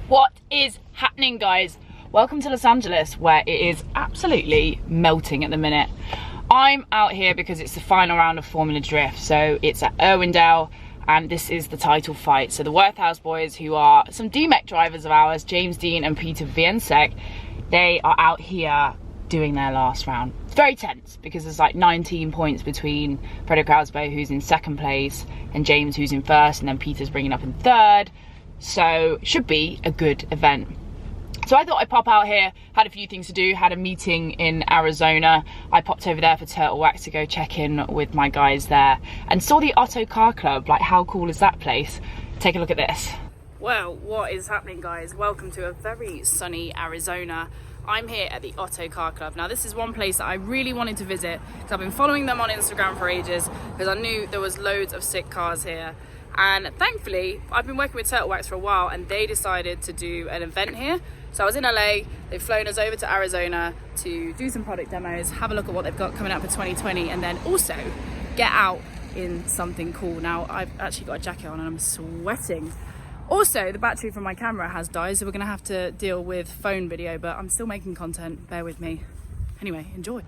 What is happening, guys? Welcome to Los Angeles, where it is absolutely melting at the minute. I'm out here because it's the final round of Formula Drift, so it's at Irwindale, and this is the title fight. So the Worthhouse boys, who are some DMEC drivers of ours, James Dean and Peter Viensek, they are out here doing their last round. It's very tense because there's like 19 points between Fredo Krausbo, who's in second place, and James, who's in first, and then Peter's bringing up in third. So should be a good event. So I thought I'd pop out here, had a few things to do, had a meeting in Arizona. I popped over there for Turtle Wax to go check in with my guys there and saw the OTTO Car Club. Like, how cool is that place? Take a look at this. Well, what is happening, guys? Welcome to a very sunny Arizona. I'm here at the OTTO Car Club. Now, this is one place that I really wanted to visit because I've been following them on Instagram for ages because I knew there was loads of sick cars here. And thankfully, I've been working with Turtle Wax for a while and they decided to do an event here. So I was in LA, they've flown us over to Arizona to do some product demos, have a look at what they've got coming up for 2020, and then also get out in something cool. Now, I've actually got a jacket on and I'm sweating. Also, the battery from my camera has died, so we're gonna have to deal with phone video, but I'm still making content, bear with me. Anyway, enjoy.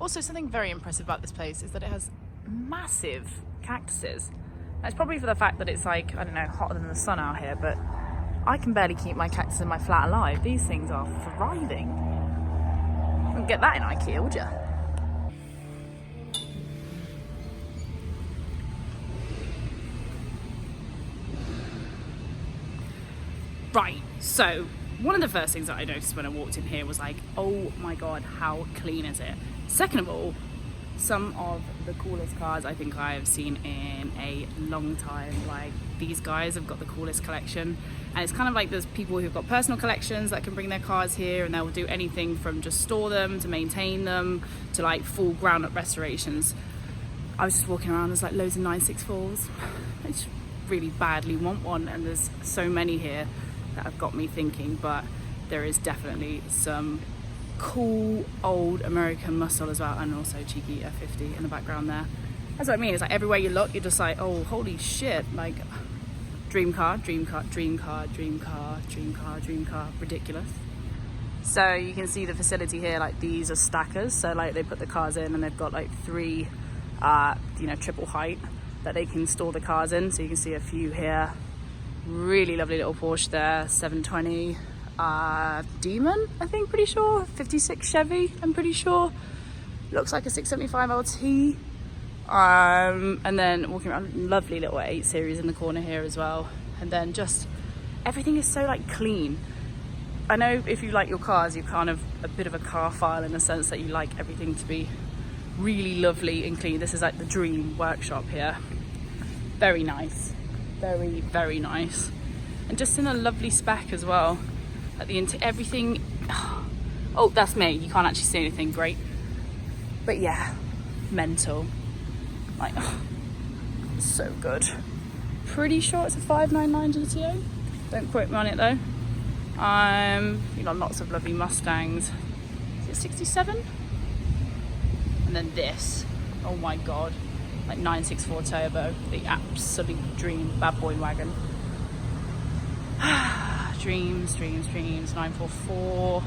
Also, something very impressive about this place is that it has massive cactuses. That's probably for the fact that it's like, I don't know, hotter than the sun out here, but I can barely keep my cactus in my flat alive. These things are thriving. You wouldn't get that in IKEA, would you? Right, so one of the first things that I noticed when I walked in here was like, oh my god, how clean is it? Second of all, some of the coolest cars I think I have seen in a long time. Like, these guys have got the coolest collection, and it's kind of like there's people who've got personal collections that can bring their cars here and they'll do anything from just store them to maintain them to like full ground up restorations. I was just walking around, there's like loads of 964s. I just really badly want one, and there's so many here that have got me thinking, but there is definitely some cool old American muscle as well, and also cheeky F50 in the background there. That's what I mean. It's like everywhere you look, you're just like, oh, holy shit! Like, dream car, dream car, dream car, dream car, dream car, dream car, ridiculous. So you can see the facility here. Like, these are stackers. So like they put the cars in, and they've got like three, triple height that they can store the cars in. So you can see a few here. Really lovely little Porsche there, 720. Demon, I think, pretty sure. 56 Chevy, I'm pretty sure. Looks like a 675 LT. And then walking around, lovely little 8 Series in the corner here as well. And then just everything is so like clean. I know if you like your cars, you're kind of a bit of a carphile in the sense that you like everything to be really lovely and clean. This is like the dream workshop here. Very nice, very, very nice. And just in a lovely spec as well. At the everything, oh, that's me, you can't actually see anything, great, but yeah, mental, like, oh, so good. Pretty sure it's a 599 GTO, don't quote me on it though. You know, lots of lovely Mustangs. Is it 67? And then this, oh my god, like 964 turbo, the absolute dream bad boy wagon. Dreams, 944,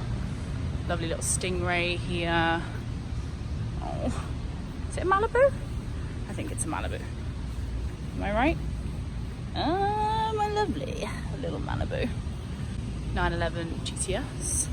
lovely little Stingray here. Oh, is it a Malibu? I think it's a Malibu. Am I right? My lovely little Malibu. 911 GTS.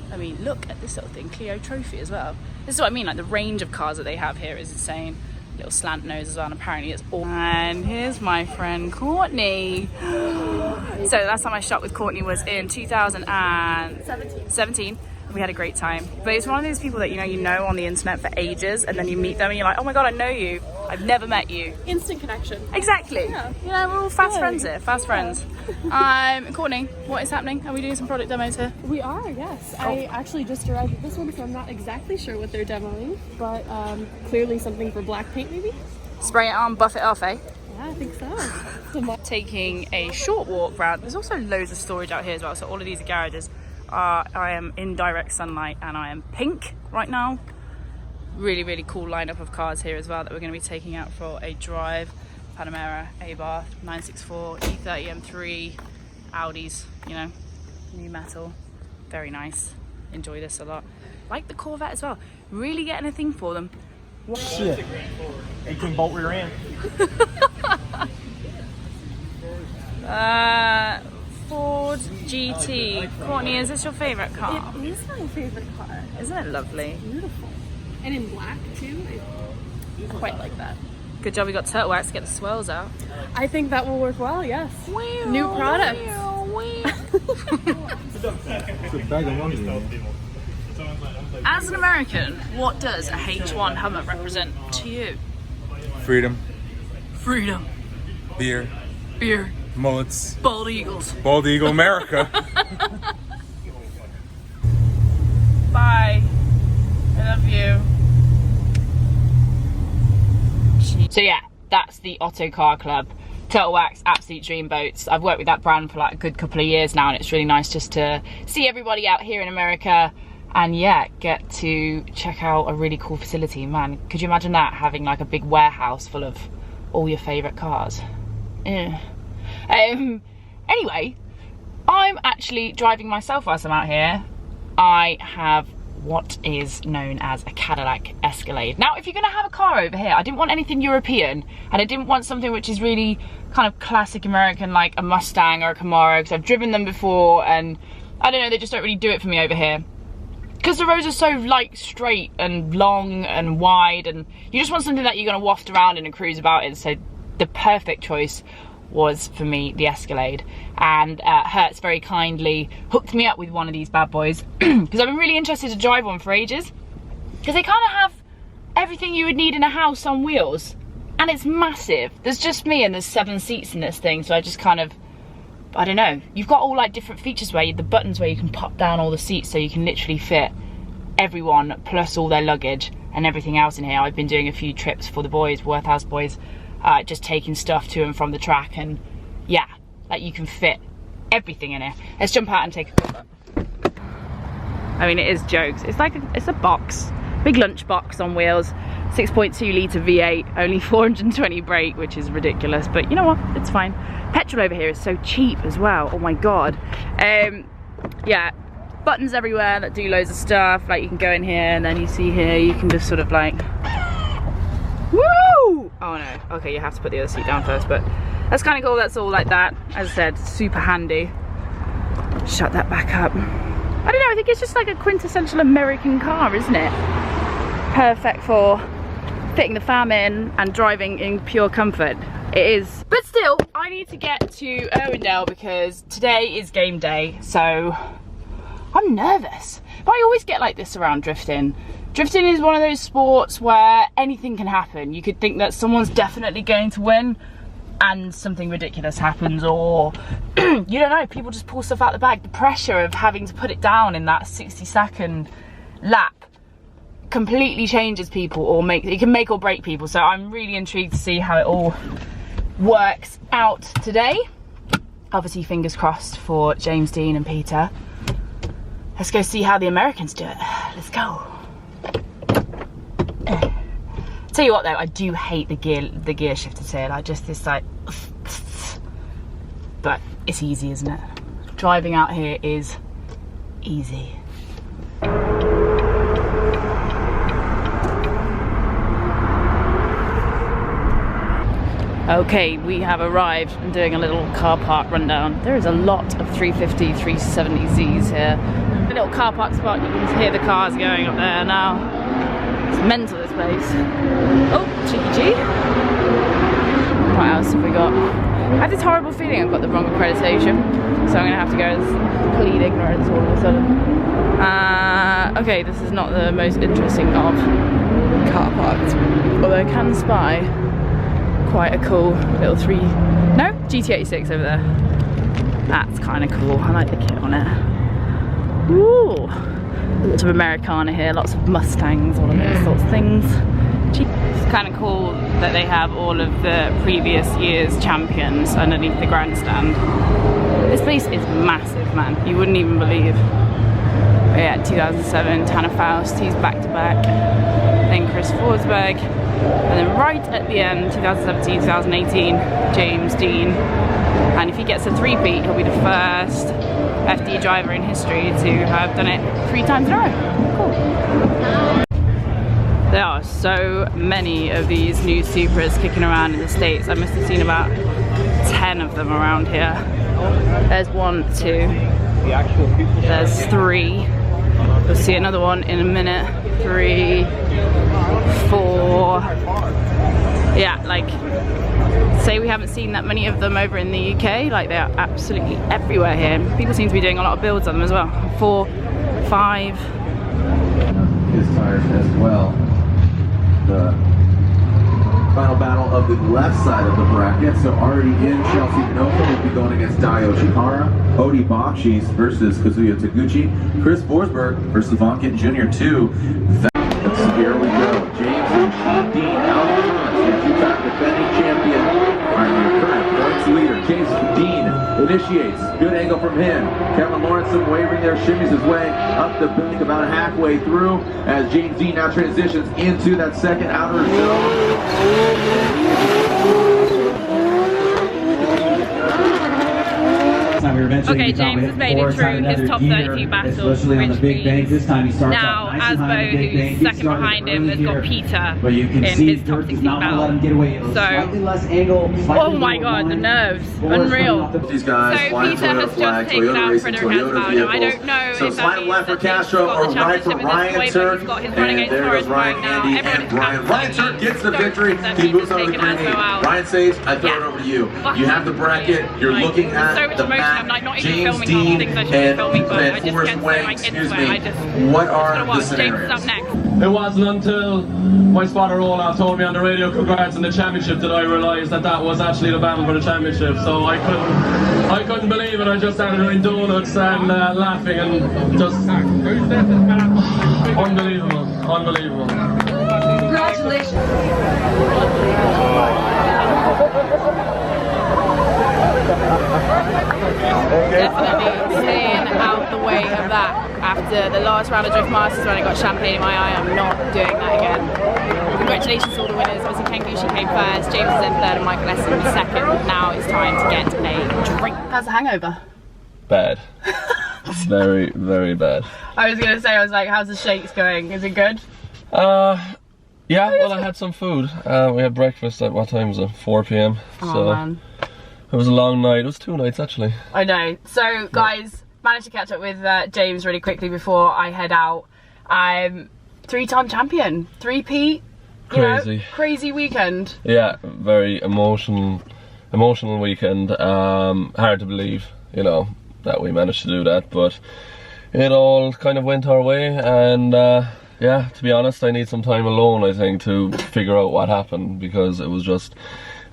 I mean, look at this little thing, Clio Trophy as well. This is what I mean, like the range of cars that they have here is insane. Little slant nose as well, and apparently it's all. And here's my friend Courtney. So the last time I shot with Courtney was in 2017. We had a great time. But it's one of those people that you know on the internet for ages, and then you meet them and you're like, oh my god, I know you. I've never met you. Instant connection. Exactly. Yeah. You know, we're all fast friends here, fast friends. Courtney, what is happening? Are we doing some product demos here? We are, yes. Cool. I actually just arrived at this one, so I'm not exactly sure what they're demoing, but clearly something for black paint maybe? Spray it on, buff it off, eh? Yeah, I think so. Taking a short walk round. There's also loads of storage out here as well, so all of these are garages. I am in direct sunlight and I am pink right now. Really, really cool lineup of cars here as well that we're going to be taking out for a drive. Panamera, A-Bar, 964, E30 M3, Audis, you know, new metal, very nice. Enjoy this a lot. Like the Corvette as well. Really getting a thing for them. Shit. 18 bolt rear end. Ford GT. Courtney, is this your favourite car? It is my favorite car. Isn't it lovely? Beautiful. And in black too. I quite like that. Good job we got turtle wax to get the swirls out. I think that will work well, yes. New product. As an American, what does a H1 Hummer represent to you? Freedom, Freedom, beer, beer, mullets, bald eagles. bald eagle, America. Bye. I love you. So yeah, that's the OTTO Car Club. Turtle Wax, absolute dream boats. I've worked with that brand for like a good couple of years now, and it's really nice just to see everybody out here in America and yeah, get to check out a really cool facility. Man, could you imagine that, having like a big warehouse full of all your favourite cars? Yeah. Anyway, I'm actually driving myself whilst I'm out here. I have what is known as a Cadillac Escalade. Now, if you're gonna have a car over here, I didn't want anything European, and I didn't want something which is really kind of classic American, like a Mustang or a Camaro, because I've driven them before, and I don't know, they just don't really do it for me over here. Because the roads are so like straight and long and wide, and you just want something that you're gonna waft around in and cruise about in. So the perfect choice was for me the Escalade, and Hertz very kindly hooked me up with one of these bad boys because I've been really interested to drive one for ages, because they kind of have everything you would need in a house on wheels, and it's massive. There's just me and there's 7 seats in this thing, so I just kind of, I don't know, you've got all like different features where the buttons where you can pop down all the seats so you can literally fit everyone plus all their luggage and everything else in here. I've been doing a few trips for the boys, Worthhouse boys, just taking stuff to and from the track, and yeah, like you can fit everything in here. Let's jump out and take a quick look. I mean, it is jokes. It's like it's a box, big lunch box on wheels, 6.2 litre V8, only 420 brake, which is ridiculous, but you know what, it's fine. Petrol over here is so cheap as well, oh my god. Yeah, buttons everywhere that do loads of stuff, like you can go in here and then you see here, you can just sort of like, woo! Oh no, okay, you have to put the other seat down first, but that's kind of cool. That's all like that. As I said, super handy. Shut that back up. I don't know, I think it's just like a quintessential American car, isn't it? Perfect for fitting the fam in and driving in pure comfort. It is. But still, I need to get to Irwindale because today is game day, so I'm nervous. But I always get like this around drifting. Drifting is one of those sports where anything can happen. You could think that someone's definitely going to win and something ridiculous happens, or you don't know, people just pull stuff out the bag. The pressure of having to put it down in that 60-second lap completely changes people, or it can make or break people. So I'm really intrigued to see how it all works out today. Obviously fingers crossed for James Dean and Peter. Let's go see how the Americans do it. Let's go. Tell you what though, I do hate the gear shifters here, like just this like, but it's easy, isn't it? Driving out here is easy. Okay, we have arrived and doing a little car park rundown. There is a lot of 350, 370Zs here. A little car park spot, you can hear the cars going up there now. It's mental, this place. Oh, cheeky G. What else have we got? I have this horrible feeling I've got the wrong accreditation, so I'm gonna have to go as complete ignorance all of a sudden. Okay, this is not the most interesting of car parks, although I can spy quite a cool little GT86 over there. That's kind of cool. I like the kit on it. Ooh. Lots of Americana here, lots of Mustangs, all of those sorts of things. It's kind of cool that they have all of the previous year's champions underneath the grandstand. This place is massive, man. You wouldn't even believe. But yeah, 2007, Tanner Faust, he's back to back. Then Chris Forsberg. And then right at the end, 2017, 2018, James Dean. And if he gets a three-peat, he'll be the first FD driver in history to have done it 3 times in a row. Cool. There are so many of these new Supras kicking around in the States. I must have seen about 10 of them around here. There's 1, 2, there's 3. We'll see another one in a minute. 3, 4. Yeah, like, say we haven't seen that many of them over in the UK. Like, they are absolutely everywhere here. People seem to be doing a lot of builds on them as well. 4, 5. His tires as well. The final battle of the left side of the bracket. So already in, Chelsea Pinocchio will be going against Daio Shihara, Odi Bakshis versus Kazuya Taguchi, Chris Forsberg versus Vonkin Jr. 2. Here we go. James and Dean out in front. Your two-time defending champion are your current points leader. James Dean initiates. Good angle from him. Kevin Lawrenson wavering there, shimmies his way up the bank about halfway through as James Dean now transitions into that second outer zone. Okay, James has made it through his top 32 battle, which means now Asbo, who's second behind him, has got Peter in his top 16 battle. So, oh my god, the nerves, unreal. So Peter has just taken out Frederick Asbo. Now I don't know if that means that he's got the championship in this way, but he's got his Renegade Forest right now. Ryan Turk gets the victory. He moves over the green. Ryan says, I throw it over to you. You have the bracket. You're looking at the map. I'm like not even filming all the things I should be filming, but I just get so like into it. I just what are gonna watch. the James is up next. It wasn't until my spotter Olaf told me on the radio congrats on the championship that I realised that that was actually the battle for the championship. So I couldn't believe it. I just started doing donuts and laughing and just unbelievable, unbelievable. Congratulations. Definitely staying out the way of that. After the last round of Drift Masters when I got champagne in my eye, I'm not doing that again. Congratulations to all the winners. Obviously Ken Gucci came first, James is in third and Michael Essen second. Now it's time to get a drink. How's the hangover? Bad. Very, very bad. I was gonna say, I was like, how's the shakes going? Is it good? Yeah, well I had some food. We had breakfast at, what time was it? 4 p.m. Oh so man. It was a long night. It was 2 nights actually. I know. So guys, managed to catch up with James really quickly before I head out. I'm 3-time champion, 3-peat. Crazy. Crazy weekend. Yeah, very emotional weekend. Hard to believe, you know, that we managed to do that, but it all kind of went our way. And yeah, to be honest, I need some time alone, I think, to figure out what happened, because it was just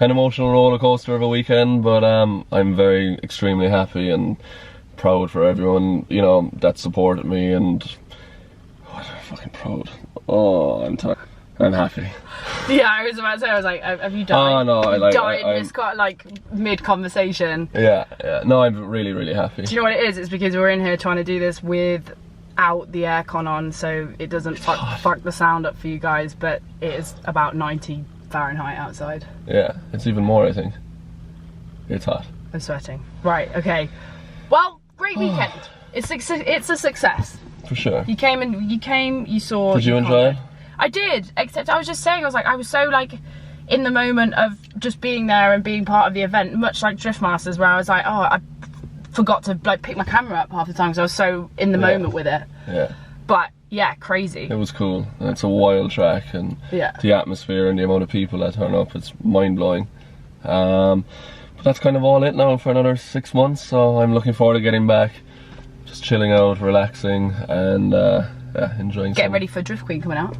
an emotional roller coaster of a weekend. But I'm very extremely happy and proud for everyone, you know, that supported me, and oh, I'm fucking proud. Oh, I'm happy. Yeah, I was about to say, I was like, have you died? Oh no, I just got like mid-conversation. Yeah, no, I'm really, really happy. Do you know what it is? It's because we're in here trying to do this without the aircon on, so it doesn't fuck the sound up for you guys, but it is about 90 Fahrenheit outside. Yeah, it's even more, I think. It's hot. I'm sweating. Right, okay. Well, great weekend. It's a success. For sure. You came, you saw. Did you enjoy it? I did, except I was just saying, I was so like in the moment of just being there and being part of the event, much like Drift Masters, where I was like, oh, I forgot to like pick my camera up half the time because I was so in the moment with it. Yeah. But yeah, crazy. It was cool. It's a wild track, and the atmosphere and the amount of people that turn up, it's mind blowing. But that's kind of all it now for another 6 months, so I'm looking forward to getting back, just chilling out, relaxing, and yeah, enjoying. Get ready for Drift Queen coming out.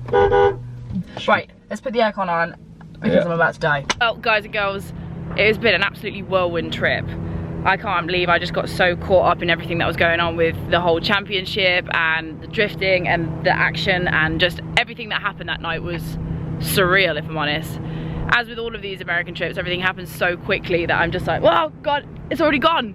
Right, let's put the aircon on because I'm about to die. Well, guys and girls, it has been an absolutely whirlwind trip. I can't believe I just got so caught up in everything that was going on with the whole championship and the drifting and the action, and just everything that happened that night was surreal, if I'm honest. As with all of these American trips, everything happens so quickly that I'm just like, well, God, it's already gone.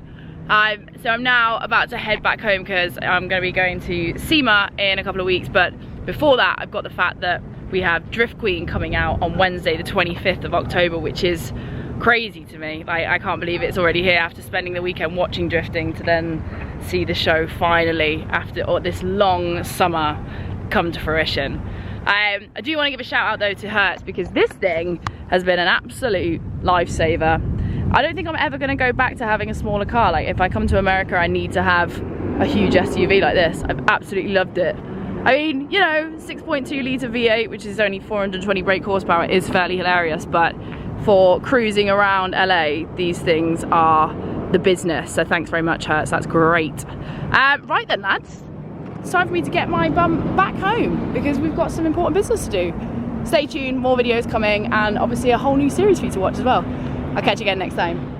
So I'm now about to head back home because I'm going to be going to SEMA in a couple of weeks, but before that I've got the fact that We have Drift Queen coming out on Wednesday the 25th of October, which is crazy to me. Like, I can't believe it's already here after spending the weekend watching drifting, to then see the show finally after this long summer come to fruition. I do want to give a shout out though to Hertz, because this thing has been an absolute lifesaver. I don't think I'm ever going to go back to having a smaller car. Like, if I come to America, I need to have a huge SUV like this. I've absolutely loved it. I mean, you know, 6.2 litre V8, which is only 420 brake horsepower, is fairly hilarious, but for cruising around LA, these things are the business. So thanks very much, Hertz, that's great. Right then, lads, it's time for me to get my bum back home, because we've got some important business to do. Stay tuned, more videos coming, and obviously a whole new series for you to watch as well. I'll catch you again next time.